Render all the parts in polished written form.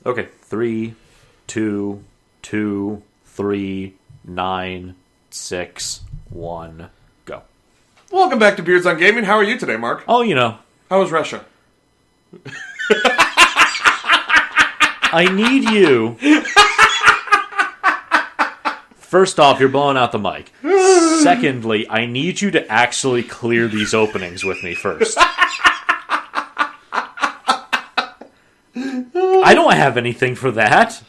Okay, 3, 2, 2, 3, 9, 6, 1, go. Welcome back to Beards on Gaming. How are you today, Mark? Oh, you know. How was Russia? I need you. First off, you're blowing out the mic. Secondly, I need you to actually clear these openings with me first. I don't have anything for that.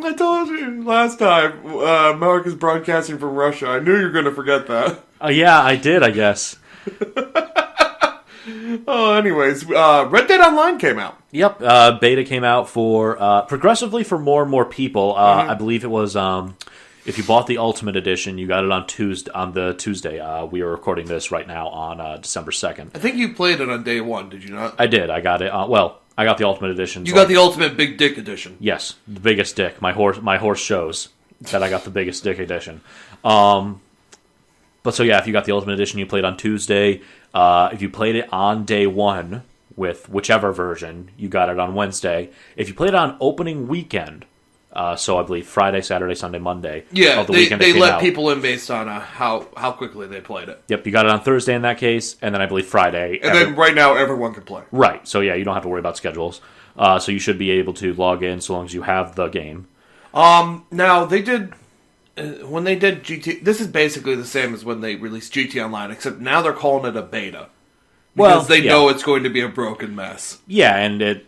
I told you last time, Mark is broadcasting from Russia. I knew you were going to forget that. Yeah, I did, I guess. Oh, anyways, Red Dead Online came out. Yep, beta came out for progressively for more and more people. I believe it was if you bought the Ultimate Edition, you got it on Tuesday. We are recording this right now on December 2nd. I think you played it on day one, did you not? I did. I got it. I got the Ultimate Edition. You got the Ultimate Big Dick Edition. Yes, the biggest dick. My horse shows that I got the biggest dick edition. But so yeah, if you got the Ultimate Edition, you played on Tuesday. If you played it on day one with whichever version, you got it on Wednesday. If you played it on opening weekend, so I believe Friday, Saturday, Sunday, Monday. Yeah, of the weekend they let out. people in based on how quickly they played it. Yep, you got it on Thursday in that case, and then I believe Friday. And then right now everyone can play. Right, so yeah, you don't have to worry about schedules. So you should be able to log in so long as you have the game. Now they did when they did GT. This is basically the same as when they released GT Online, except now they're calling it a beta because they know it's going to be a broken mess. Yeah, and it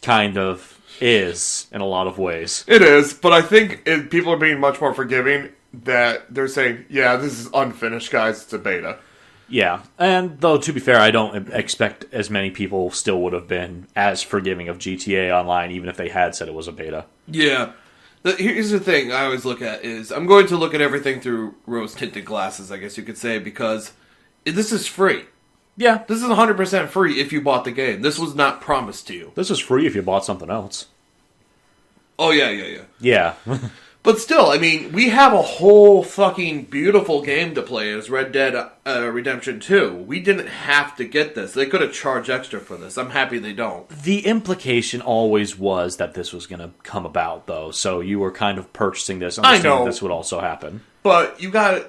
kind of is in a lot of ways. It is, but I think people are being much more forgiving that they're saying, yeah, this is unfinished, guys. It's a beta. Yeah, and though, to be fair, I don't expect as many people still would have been as forgiving of GTA Online, even if they had said it was a beta. Yeah. Here's the thing I always look at is, I'm going to look at everything through rose-tinted glasses, I guess you could say, because this is free. Yeah. This is 100% free if you bought the game. This was not promised to you. This is free if you bought something else. Oh, yeah. Yeah. But still, I mean, we have a whole fucking beautiful game to play as Red Dead Redemption 2. We didn't have to get this. They could have charged extra for this. I'm happy they don't. The implication always was that this was going to come about, though, so you were kind of purchasing this, understanding this would also happen. But you gotta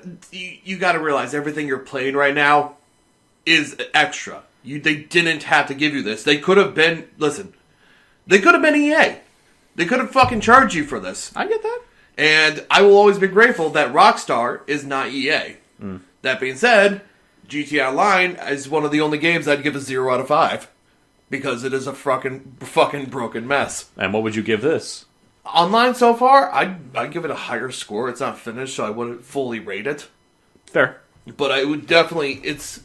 realize everything you're playing right now is extra. They didn't have to give you this. They could have been, they could have been EA. They could have fucking charged you for this. I get that. And I will always be grateful that Rockstar is not EA. That being said, GTA Online is one of the only games I'd give a 0 out of 5. Because it is a fucking broken mess. And what would you give this? Online so far, I'd give it a higher score. It's not finished, so I wouldn't fully rate it. Fair. But it's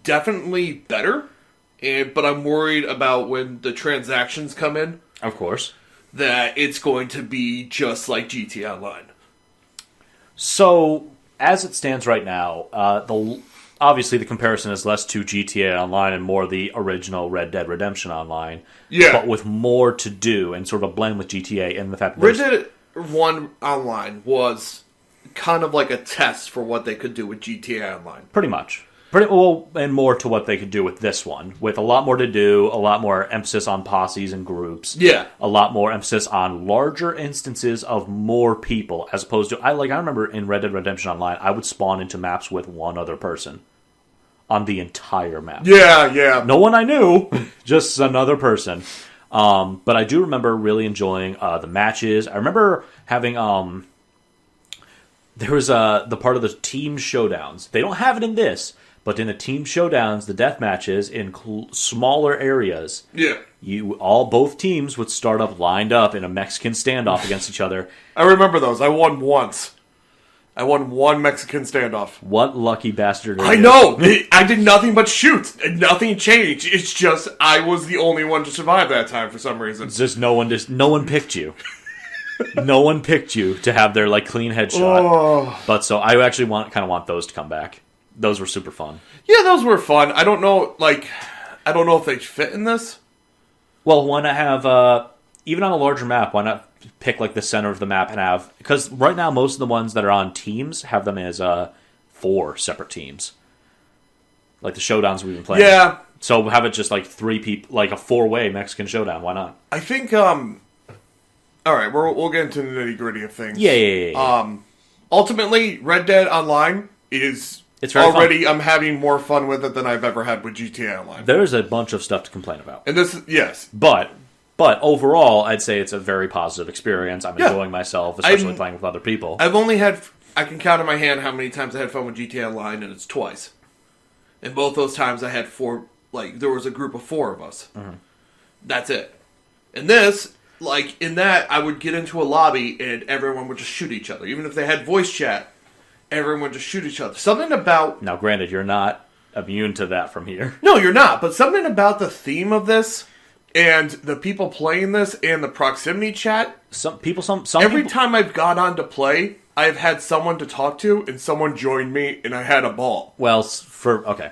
definitely better. But I'm worried about when the transactions come in. Of course. That it's going to be just like GTA Online. So, as it stands right now, obviously the comparison is less to GTA Online and more the original Red Dead Redemption Online. Yeah. But with more to do and sort of a blend with GTA and the fact that Red Dead 1 Online was kind of like a test for what they could do with GTA Online. Pretty much. And more to what they could do with this one. With a lot more to do, a lot more emphasis on posses and groups. Yeah. A lot more emphasis on larger instances of more people, as opposed to... I remember in Red Dead Redemption Online, I would spawn into maps with one other person. On the entire map. Yeah. No one I knew, just another person. But I do remember really enjoying the matches. I remember having... there was the part of the team showdowns. They don't have it in this... But in the team showdowns, the death matches in smaller areas, both teams would start up lined up in a Mexican standoff against each other. I remember those. I won once. I won one Mexican standoff. What lucky bastard! I know. I did nothing but shoot. Nothing changed. It's just I was the only one to survive that time for some reason. It's just no one picked you. No one picked you to have their clean headshot. Oh. But so I actually want those to come back. Those were super fun. Yeah, those were fun. I don't know if they fit in this. Well, why not have, even on a larger map, why not pick, the center of the map and have... Because right now, most of the ones that are on teams have them as 4 separate teams. Like the showdowns we've been playing. Yeah. So have it just, 3 people, a 4-way Mexican showdown. Why not? I think, All right, we'll get into the nitty gritty of things. Yeah. Ultimately, Red Dead Online is it's already. I'm having more fun with it than I've ever had with GTA Online. There's a bunch of stuff to complain about, and this, yes, but overall, I'd say it's a very positive experience. I'm enjoying myself, especially playing with other people. I can count on my hand how many times I had fun with GTA Online, and it's twice. And both those times I had four. Like there was a group of 4 of us. Mm-hmm. That's it. And this. Like, in that, I would get into a lobby and everyone would just shoot each other. Even if they had voice chat, everyone would just shoot each other. Something about... Now, granted, you're not immune to that from here. No, you're not. But something about the theme of this and the people playing this and the proximity chat... Every time I've gone on to play, I've had someone to talk to and someone joined me and I had a ball. Well, okay.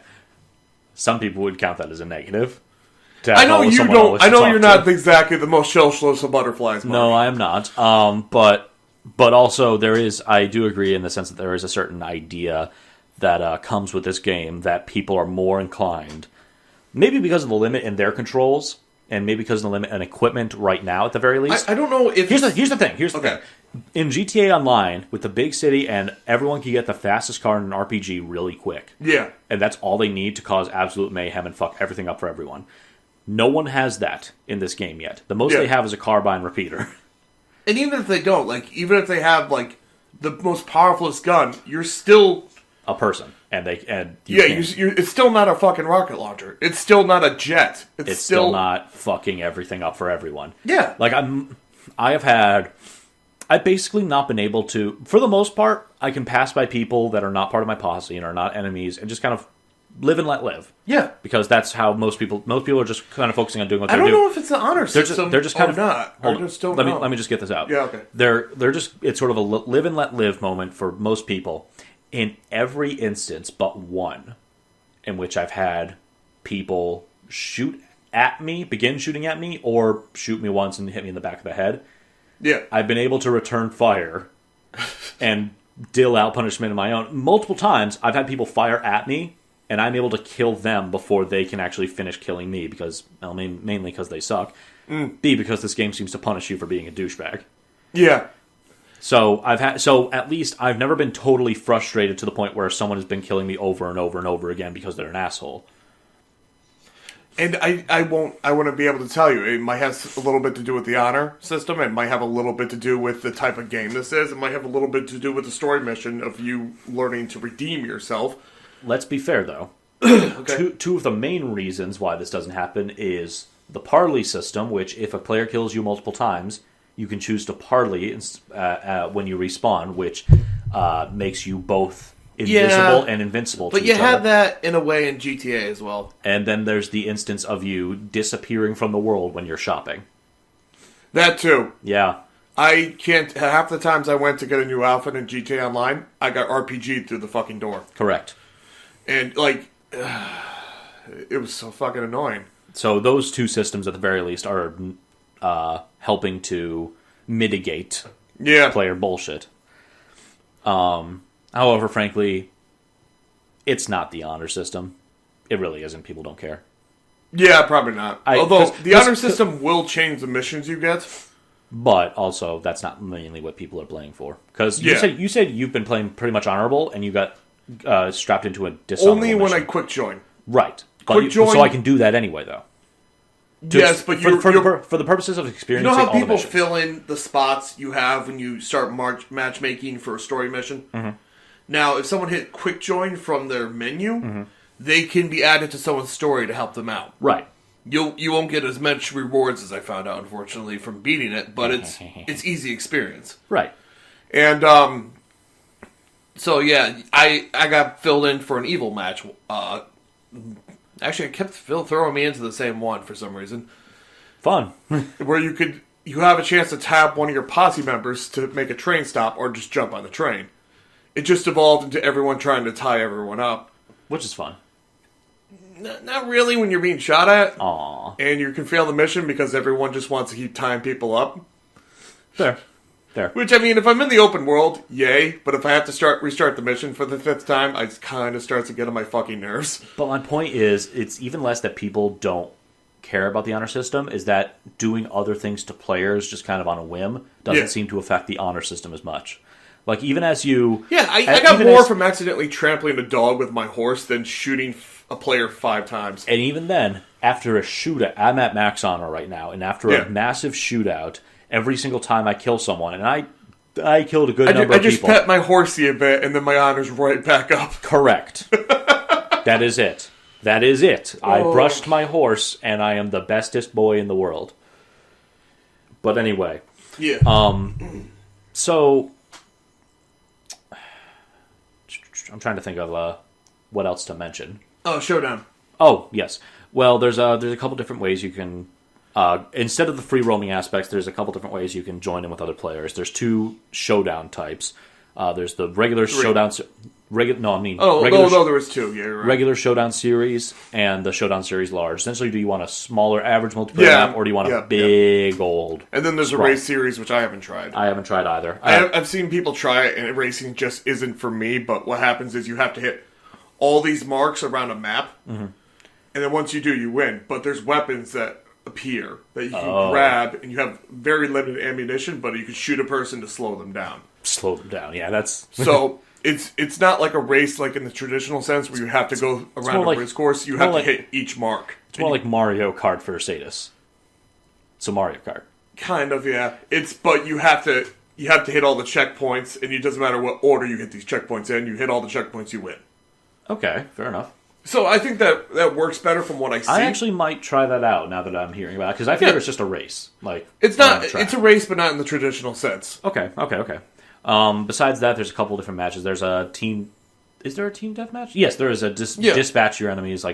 Some people would count that as a negative. I know you don't. I know you're not exactly the most socialist of butterflies. Mark. No, I am not. But also I do agree in the sense that there is a certain idea that comes with this game that people are more inclined, maybe because of the limit in their controls, and maybe because of the limit in equipment right now at the very least. I don't know if here's the thing. In GTA Online, with the big city, and everyone can get the fastest car in an RPG really quick. Yeah, and that's all they need to cause absolute mayhem and fuck everything up for everyone. No one has that in this game yet. The most they have is a carbine repeater. And even if they don't, even if they have, the most powerfulest gun, you're still... a person. It's still not a fucking rocket launcher. It's still not a jet. It's still not fucking everything up for everyone. Yeah. I've basically not been able to... For the most part, I can pass by people that are not part of my posse and are not enemies and just kind of live and let live. Yeah. Because that's how most people are just kind of focusing on doing what they're doing. I don't know if it's the honor system they're just kind of not. Let me just get this out. Yeah, okay. They're just, it's sort of a live and let live moment for most people. In every instance but one in which I've had people begin shooting at me, or shoot me once and hit me in the back of the head. Yeah. I've been able to return fire and deal out punishment of my own. Multiple times I've had people fire at me, and I'm able to kill them before they can actually finish killing me, because, well, mainly because they suck. B, because this game seems to punish you for being a douchebag. Yeah. So at least I've never been totally frustrated to the point where someone has been killing me over and over and over again because they're an asshole. And I wouldn't be able to tell you. It might have a little bit to do with the honor system. It might have a little bit to do with the type of game this is. It might have a little bit to do with the story mission of you learning to redeem yourself. Let's be fair, though. Okay. Two of the main reasons why this doesn't happen is the parley system, which if a player kills you multiple times, you can choose to parley when you respawn, which makes you both invisible and invincible to each other. But you had that in a way in GTA as well. And then there's the instance of you disappearing from the world when you're shopping. That too. Yeah. I can't... Half the times I went to get a new outfit in GTA Online, I got RPG'd through the fucking door. Correct. And, it was so fucking annoying. So those two systems, at the very least, are helping to mitigate player bullshit. However, frankly, it's not the honor system. It really isn't. People don't care. Yeah, probably not. Although, the honor system will change the missions you get. But also, that's not mainly what people are playing for. Because you said you've been playing pretty much honorable, and you got strapped into a dishonorable Only when mission. I quick join. Right. So I can do that anyway, though. Yes, but for the purposes of experiencing you know how all people fill in the spots you have when you start matchmaking for a story mission? Mm-hmm. Now, if someone hit quick join from their menu, they can be added to someone's story to help them out. Right. You won't get as much rewards as I found out, unfortunately, from beating it, but it's easy experience. Right. And so yeah, I got filled in for an evil match. Actually, I kept throwing me into the same one for some reason. Fun. Where you have a chance to tap one of your posse members to make a train stop or just jump on the train. It just evolved into everyone trying to tie everyone up. Which is fun. Not really when you're being shot at. Aww. And you can fail the mission because everyone just wants to keep tying people up. Fair. Which, I mean, if I'm in the open world, yay. But if I have to restart the mission for the 5th time, it kind of starts to get on my fucking nerves. But my point is, it's even less that people don't care about the honor system is that doing other things to players just kind of on a whim doesn't seem to affect the honor system as much. Like, even as you... Yeah, I got more from accidentally trampling a dog with my horse than shooting a player 5 times. And even then, after a shootout... I'm at max honor right now, and after a massive shootout, every single time I kill someone, and I killed a good number of people... I just pet my horsey a bit, and then my honor's right back up. Correct. That is it. That is it. I brushed my horse, and I am the bestest boy in the world. But anyway. Yeah. So... I'm trying to think of what else to mention. Oh, Showdown. Oh, yes. Well, there's a couple different ways you can... instead of the free roaming aspects, there's a couple different ways you can join in with other players. There's 2 showdown types. There's the regular showdown... there was 2. Yeah, you're right. Regular showdown series and the showdown series large. Essentially, do you want a smaller average multiplayer map, or do you want a big old... And then there's a race series, which I haven't tried. I haven't tried either. I've seen people try it, and racing just isn't for me, but what happens is you have to hit all these marks around a map, and then once you do, you win. But there's weapons that appear that you can grab, and you have very limited ammunition, but you can shoot a person to slow them down. Slow them down, yeah, that's... So... It's not like a race like in the traditional sense where you have to go around a race course. You have to hit each mark. It's more like Mario Kart for Sadists. So Mario Kart. Kind of, yeah. But you have to hit all the checkpoints, and it doesn't matter what order you hit these checkpoints in. You hit all the checkpoints, you win. Okay, fair enough. So I think that works better from what I see. I actually might try that out now that I'm hearing about it, because I figure it's just a race. Like, it's not. It's a race, but not in the traditional sense. Okay. Besides that, there's a couple different matches. There's a team... Is there a team deathmatch? Yes, there is a dispatch your enemies.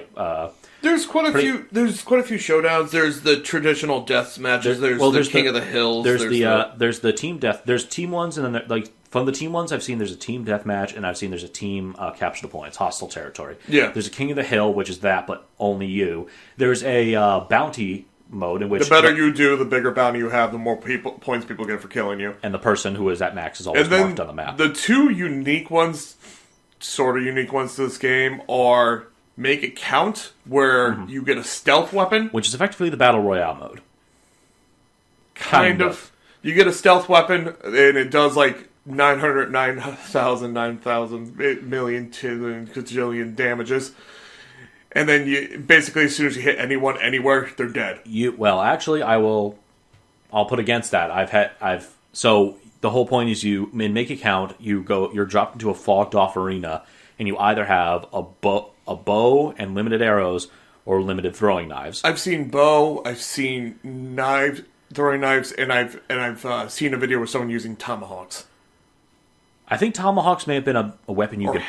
There's quite a few. There's quite a few showdowns. There's the traditional death matches. There's the King of the Hills. There's the team death. There's team ones, and then from the team ones, I've seen there's a team deathmatch, and I've seen there's a team capture the points, hostile territory. Yeah. There's a King of the Hill, which is that, but only you. There's a bounty mode in which the better you do, the bigger bounty you have, the more points people get for killing you. And the person who is at max is always marked on the map. The 2 unique ones, sort of unique ones to this game, are Make It Count, where you get a stealth weapon. Which is effectively the Battle Royale mode. Kind of. You get a stealth weapon, and it does 9,000 million, gajillion damages. And then you basically, as soon as you hit anyone anywhere, they're dead. I'll put against that. So the whole point is in Make It Count, you're dropped into a fogged off arena, and you either have a bow and limited arrows, or limited throwing knives. I've seen bow, I've seen throwing knives, and I've seen a video with someone using tomahawks. I think tomahawks may have been a weapon you could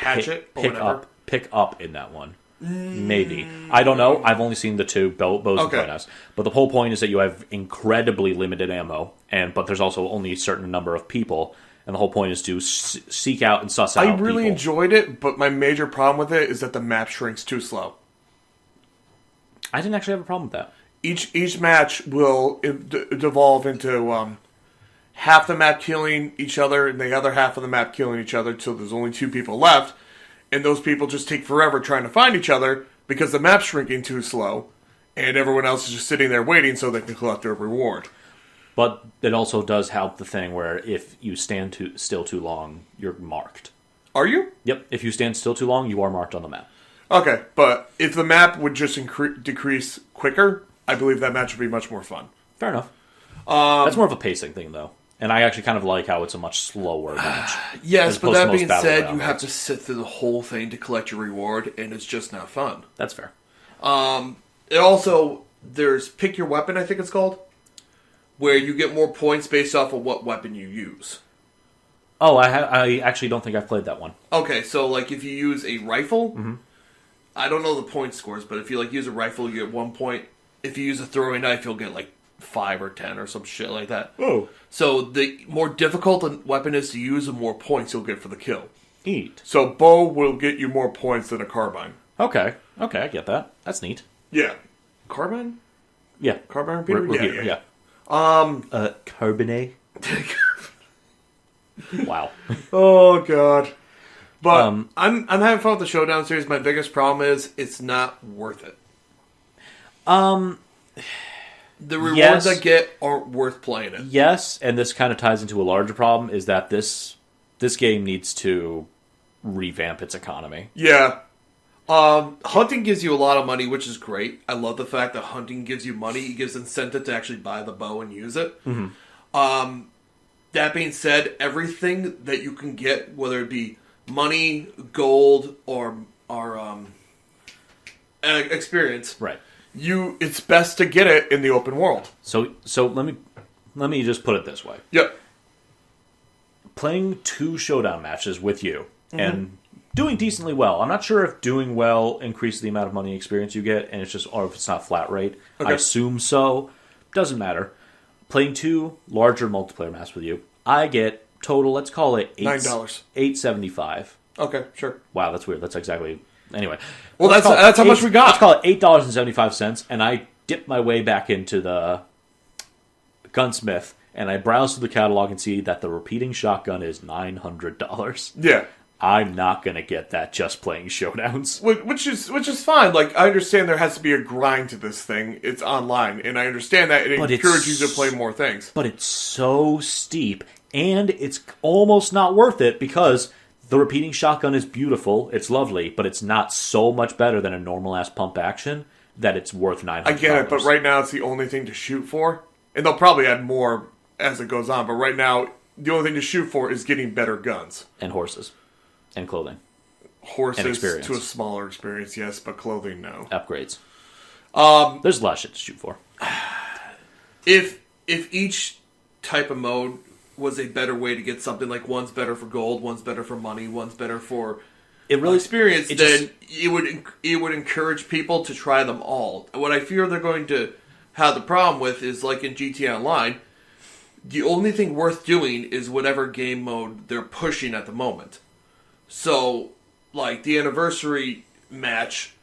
pick up in that one. Maybe. I don't know. I've only seen the 2, bows and throwing knives. But the whole point is that you have incredibly limited ammo, but there's also only a certain number of people, and the whole point is to seek out and suss out I really enjoyed it, but my major problem with it is that the map shrinks too slow. I didn't actually have a problem with that. Each match will devolve into half the map killing each other, and the other half of the map killing each other, till there's only 2 people left. And those people just take forever trying to find each other because the map's shrinking too slow, and everyone else is just sitting there waiting so they can collect their reward. But it also does help the thing where if you stand still too long, you're marked. Are you? Yep. If you stand still too long, you are marked on the map. Okay, but if the map would just decrease quicker, I believe that match would be much more fun. Fair enough. That's more of a pacing thing, though. And I actually kind of like how it's a much slower match. Yes, but that being said, you have to sit through the whole thing to collect your reward, and it's just not fun. That's fair. It also, there's Pick Your Weapon, I think it's called, where you get more points based off of what weapon you use. Oh, I actually don't think I've played that one. Okay, so if you use a rifle, I don't know the point scores, but if you use a rifle, you get 1 point. If you use a throwing knife, you'll get 5 or 10 or some shit like that. Oh. So the more difficult a weapon is to use, the more points you'll get for the kill. Neat. So bow will get you more points than a carbine. Okay, I get that. That's neat. Yeah. Carbine? Yeah. Carbine repeater? Yeah. Carbine? Wow. Oh, God. But I'm having fun with the Showdown series. My biggest problem is it's not worth it. the rewards I get aren't worth playing it. Yes, and this kind of ties into a larger problem, is that this game needs to revamp its economy. Yeah. Hunting gives you a lot of money, which is great. I love the fact that hunting gives you money. It gives incentive to actually buy the bow and use it. Mm-hmm. That being said, everything that you can get, whether it be money, gold, or experience, right? It's best to get it in the open world. So let me just put it this way. Yep. Playing 2 showdown matches with you and doing decently well. I'm not sure if doing well increases the amount of money experience you get, and or if it's not flat rate. Okay. I assume so. Doesn't matter. Playing 2 larger multiplayer matches with you, I get total. Let's call it $9. $8.75. Okay, sure. Wow, that's weird. That's exactly. Anyway. Well, that's how much we got. Let's call it $8.75, and I dip my way back into the gunsmith, and I browse through the catalog and see that the repeating shotgun is $900. Yeah. I'm not going to get that just playing showdowns. Which is fine. Like, I understand there has to be a grind to this thing. It's online, and I understand that it encourages you to play more things. But it's so steep, and it's almost not worth it because the repeating shotgun is beautiful, it's lovely, but it's not so much better than a normal-ass pump action that it's worth $900. I get it, but right now it's the only thing to shoot for. And they'll probably add more as it goes on, but right now, the only thing to shoot for is getting better guns. And horses. And clothing. Horses to a smaller experience, yes, but clothing, no. Upgrades. There's a lot of shit to shoot for. If each type of mode was a better way to get something, like one's better for gold, one's better for money, one's better for experience, then it would encourage people to try them all. What I fear they're going to have the problem with is, like in GTA Online, the only thing worth doing is whatever game mode they're pushing at the moment. So, like, the anniversary match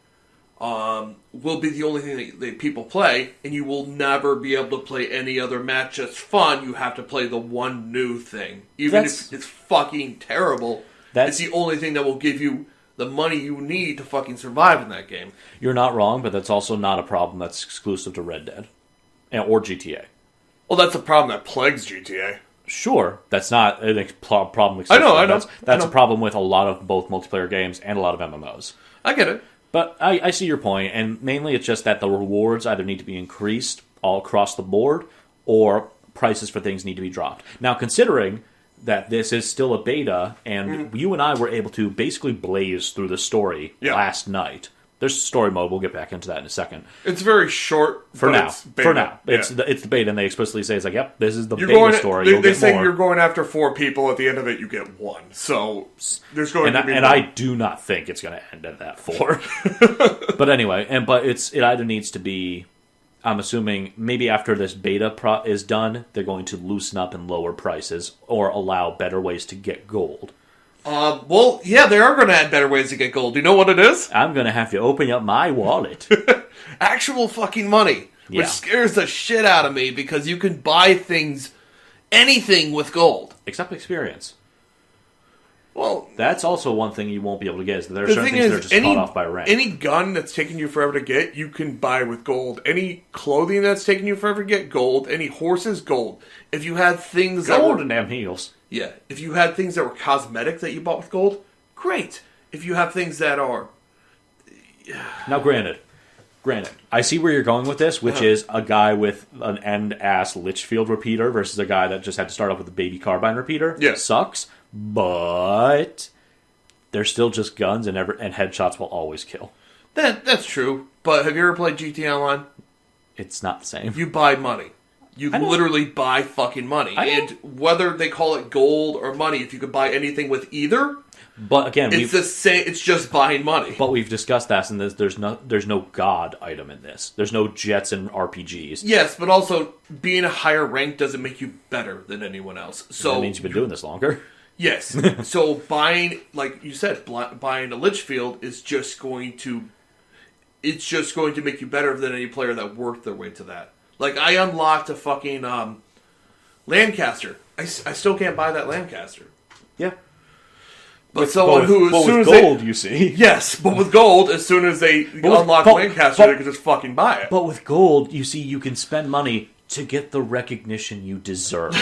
will be the only thing that people play, and you will never be able to play any other match that's fun. You have to play the one new thing. Even if it's fucking terrible, it's the only thing that will give you the money you need to fucking survive in that game. You're not wrong, but that's also not a problem that's exclusive to Red Dead or GTA. Well, that's a problem that plagues GTA. Sure, that's not a problem. I know. That's a problem with a lot of both multiplayer games and a lot of MMOs. I get it. But I see your point, and mainly it's just that the rewards either need to be increased all across the board, or prices for things need to be dropped. Now, considering that this is still a beta, and you and I were able to basically blaze through the story last night. There's story mode. We'll get back into that in a second. It's very short for now. It's the beta, and they explicitly say it's like, "Yep, this is the beta story." They say you're going after 4 people. At the end of it, you get 1. So there's going to be. And I do not think it's going to end at that 4. But anyway, it either needs to be. I'm assuming maybe after this beta is done, they're going to loosen up and lower prices or allow better ways to get gold. Well, yeah, they are going to add better ways to get gold. Do you know what it is? I'm going to have to open up my wallet. Actual fucking money. Yeah. Which scares the shit out of me because you can buy anything with gold. Except experience. Well, that's also one thing you won't be able to get. Is there are certain things that are just caught off by rank. Any gun that's taking you forever to get, you can buy with gold. Any clothing that's taking you forever to get, gold. Any horses, gold. If you had things gold and damn heels. Yeah, if you had things that were cosmetic that you bought with gold, great. If you have things that are... Now, granted, I see where you're going with this, which is a guy with an end-ass Litchfield repeater versus a guy that just had to start off with a baby carbine repeater. Yeah. Sucks, but they're still just guns, and headshots will always kill. That's true, but have you ever played GTA Online? It's not the same. You buy money. You literally buy fucking money. And whether they call it gold or money, if you could buy anything with either, but again, it's the same. It's just buying money. But we've discussed that, and there's no god item in this. There's no jets and RPGs. Yes, but also being a higher rank doesn't make you better than anyone else. So that means you've been doing this longer. Yes. So buying, like you said, buying a Litchfield is just going to make you better than any player that worked their way to that. Like, I unlocked a fucking Lancaster. I still can't buy that Lancaster. Yeah. But someone who, as soon as gold, you see. Yes, but with gold, as soon as they unlock Lancaster, they can just fucking buy it. But with gold, you see, you can spend money to get the recognition you deserve.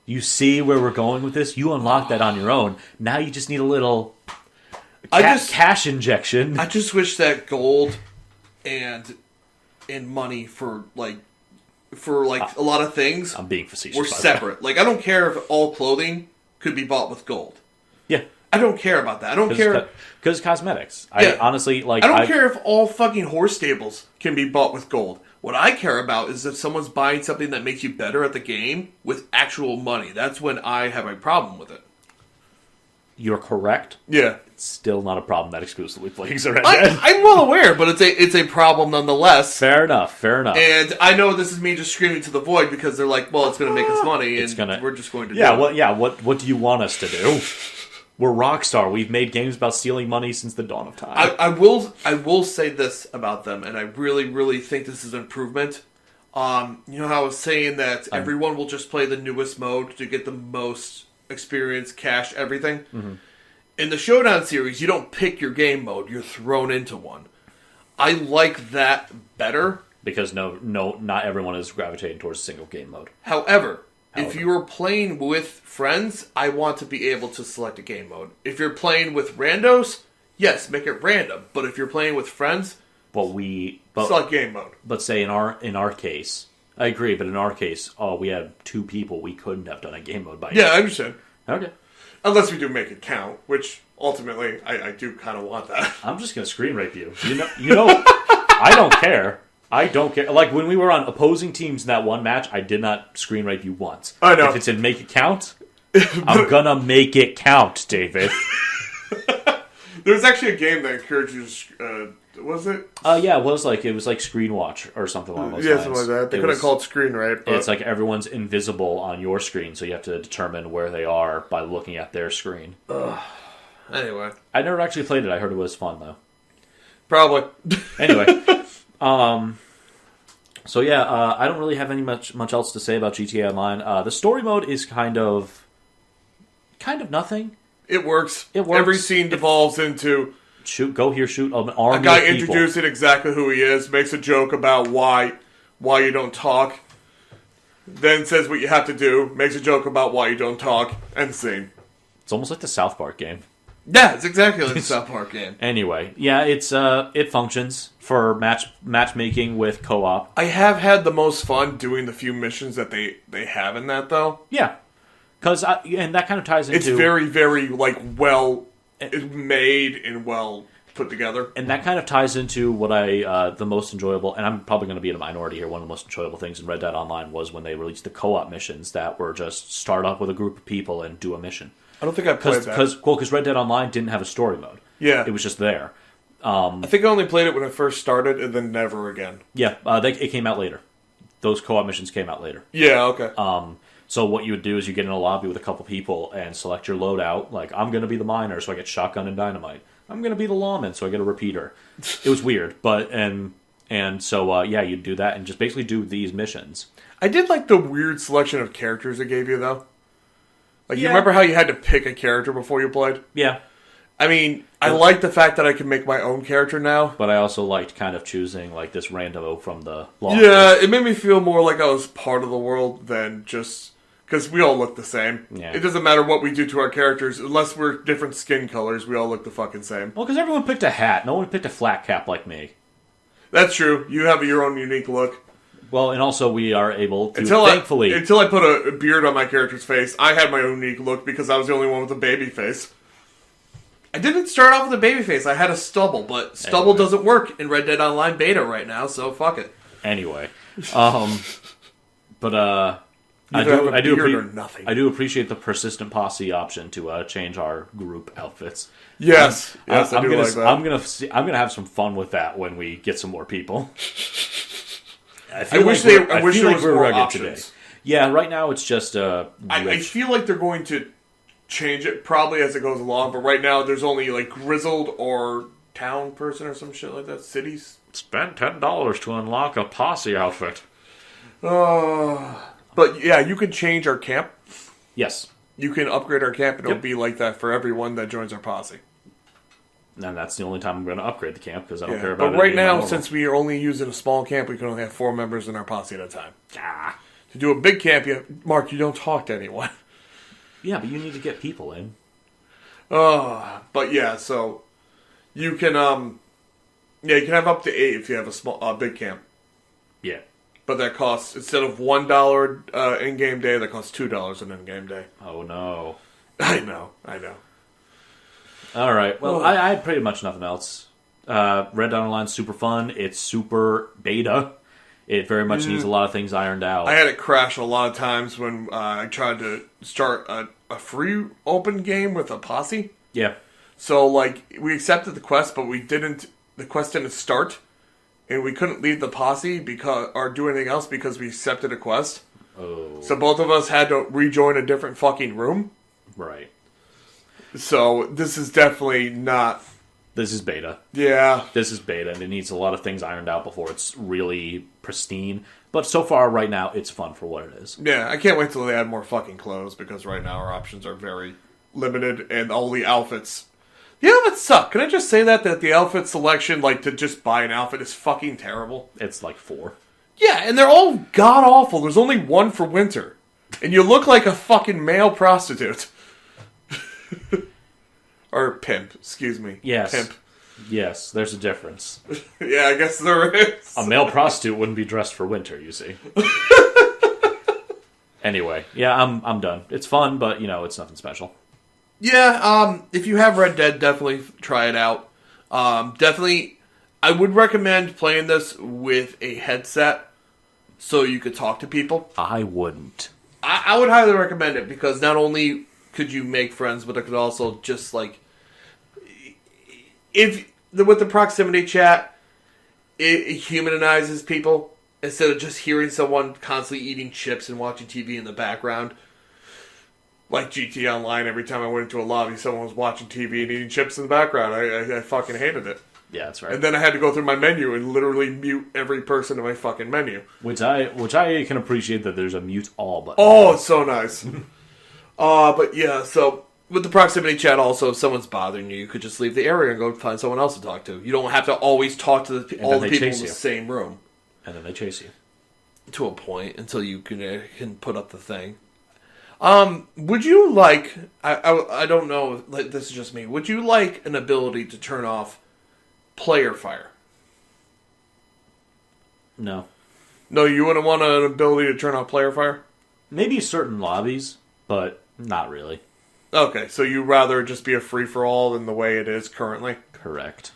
You see where we're going with this? You unlock that on your own. Now you just need a little cash injection. I just wish that gold and money for a lot of things I'm being facetious, were separate. Like, I don't care if all clothing could be bought with gold. Yeah. I don't care about that. I don't care. Because cosmetics. Yeah. I honestly, like... I don't care if all fucking horse stables can be bought with gold. What I care about is if someone's buying something that makes you better at the game with actual money. That's when I have a problem with it. You're correct. Yeah. It's still not a problem that exclusively plagues Red Dead. I'm well aware, but it's a problem nonetheless. Fair enough. And I know this is me just screaming to the void because they're like, well, it's going to make us money, and we're just going to do it. What do you want us to do? We're Rockstar. We've made games about stealing money since the dawn of time. I will say this about them, and I really, really think this is an improvement. You know how I was saying that everyone will just play the newest mode to get the most experience, cash, everything? Mm-hmm. In the Showdown series, you don't pick your game mode. You're thrown into one. I like that better. Because not everyone is gravitating towards single game mode. However, if you are playing with friends, I want to be able to select a game mode. If you're playing with randos, yes, make it random. But if you're playing with friends, select game mode. But say in our case, I agree. But in our case, we had 2 people. We couldn't have done a game mode by. Yeah, I understand. Okay. Unless we do make it count, which ultimately I do kind of want that. I'm just gonna screen rape you. You know, I don't care. I don't care. Like, when we were on opposing teams in that one match, I did not screen rape you once. I know. If it's in make it count, I'm gonna make it count, David. There's actually a game that encouraged you to... was it? Yeah, it was like Screen Watch or something along those lines. Yeah, something like that. They could have called Screen Rape. It's like everyone's invisible on your screen, so you have to determine where they are by looking at their screen. Anyway. I never actually played it. I heard it was fun, though. Probably. Anyway. So yeah, I don't really have any much else to say about GTA Online. The story mode is kind of nothing. It works. Every scene devolves into go here, shoot an army. A guy introduced it exactly who he is, makes a joke about why you don't talk, then says what you have to do, makes a joke about why you don't talk, and scene. It's almost like the South Park game. Yeah, it's exactly like the South Park game. Anyway, yeah, it functions for matchmaking with co-op. I have had the most fun doing the few missions that they have in that, though. Yeah. And that kind of ties into... It's very, very, well made and well put together. And that kind of ties into what the most enjoyable, and I'm probably going to be in a minority here, one of the most enjoyable things in Red Dead Online was when they released the co-op missions that were just start up with a group of people and do a mission. I don't think I played that. Because Red Dead Online didn't have a story mode. Yeah. It was just there. I think I only played it when it first started and then never again. Yeah, it came out later. Those co-op missions came out later. Yeah, okay. So what you would do is you get in a lobby with a couple people and select your loadout. Like, I'm going to be the miner, so I get shotgun and dynamite. I'm going to be the lawman, so I get a repeater. It was weird, so you'd do that and just basically do these missions. I did like the weird selection of characters they gave you, though. Like, you remember how you had to pick a character before you played? Yeah. I mean, I like the fact that I can make my own character now. But I also liked kind of choosing, like, this rando from the law. Yeah, it made me feel more like I was part of the world than just... Because we all look the same. Yeah. It doesn't matter what we do to our characters. Unless we're different skin colors, we all look the fucking same. Well, because everyone picked a hat. No one picked a flat cap like me. That's true. You have your own unique look. Well, and also we are able to, thankfully... Until I put a beard on my character's face, I had my own unique look because I was the only one with a baby face. I didn't start off with a baby face. I had a stubble, but stubble doesn't work in Red Dead Online beta right now, so fuck it. Anyway. I do appreciate the persistent posse option to change our group outfits. Yes, I do like that. I'm gonna have some fun with that when we get some more people. I wish there was more options. Today. Yeah, right now it's just I feel like they're going to change it probably as it goes along, but right now there's only like grizzled or town person or some shit like that. Cities. Spend $10 to unlock a posse outfit. But yeah, you can change our camp. Yes. you can upgrade our camp, and it'll be like that for everyone that joins our posse. And that's the only time I'm going to upgrade the camp, because I don't care about it. But right now, since we are only using a small camp, we can only have 4 members in our posse at a time. To do a big camp, Mark, you don't talk to anyone. Yeah, but you need to get people in. But yeah, so you can you can have up to 8 if you have a big camp. Yeah. But that costs, instead of $1 in-game day, that costs $2 an in-game day. Oh no. I know. All right. Well, I had pretty much nothing else. Red Dead Online's super fun. It's super beta. It very much needs a lot of things ironed out. I had it crash a lot of times when I tried to start a free open game with a posse. Yeah. So, we accepted the quest, but the quest didn't start. And we couldn't leave the posse or do anything else because we accepted a quest. Oh. So both of us had to rejoin a different fucking room. Right. So this is definitely not... This is beta. Yeah. This is beta, and it needs a lot of things ironed out before it's really pristine. But so far, right now, it's fun for what it is. Yeah, I can't wait till they add more fucking clothes, because right now our options are very limited, and all the outfits... The outfits suck. Can I just say that the outfit selection, to just buy an outfit, is fucking terrible? It's 4. Yeah, and they're all god-awful. There's only one for winter. And you look like a fucking male prostitute. Or pimp, excuse me. Yes. Pimp. Yes, there's a difference. Yeah, I guess there is. A male prostitute wouldn't be dressed for winter, you see. Anyway, yeah, I'm done. It's fun, but, it's nothing special. Yeah, if you have Red Dead, definitely try it out. Definitely, I would recommend playing this with a headset so you could talk to people. I wouldn't. I would highly recommend it, because not only could you make friends, but it could also just, with the proximity chat, it humanizes people instead of just hearing someone constantly eating chips and watching TV in the background. Like GTA Online, every time I went into a lobby, someone was watching TV and eating chips in the background. I fucking hated it. Yeah, that's right. And then I had to go through my menu and literally mute every person in my fucking menu. Which I can appreciate that there's a mute all button. Oh, it's so nice. But yeah, so with the proximity chat also, if someone's bothering you, you could just leave the area and go find someone else to talk to. You don't have to always talk to all the people in the same room. And then they chase you. To a point, until you can put up the thing. Would you like... I don't know, this is just me. Would you like an ability to turn off player fire? No. No, you wouldn't want an ability to turn off player fire? Maybe certain lobbies, but not really. Okay, so you'd rather just be a free-for-all than the way it is currently? Correct.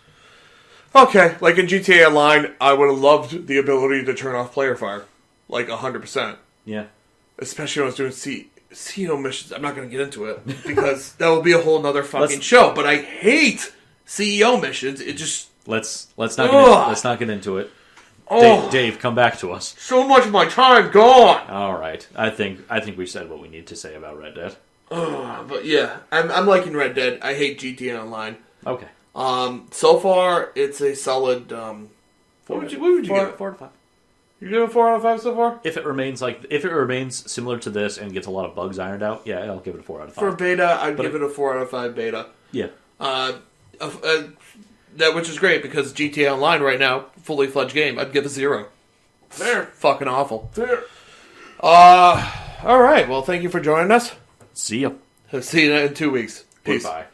Okay, like in GTA Online, I would have loved the ability to turn off player fire. 100%. Yeah. Especially when I was doing CEO missions. I'm not going to get into it, because that would be a whole nother fucking show. But I hate CEO missions. It just... Let's not get into it. Oh, Dave, come back to us. So much of my time gone. All right, I think we've said what we need to say about Red Dead. But yeah, I'm liking Red Dead. I hate GTA Online. Okay. So far it's a solid. What would you give it? 4 out of 5. You give it 4 out of 5 so far? If it remains similar to this and gets a lot of bugs ironed out, yeah, I'll give it a 4 out of 5. For beta, I'd give it a 4 out of 5 beta. Yeah. That which is great, because GTA Online right now, fully fledged game, I'd give a 0. Fair. Fucking awful. Fair. All right. Well, thank you for joining us. See ya. See you in 2 weeks. Peace. Goodbye.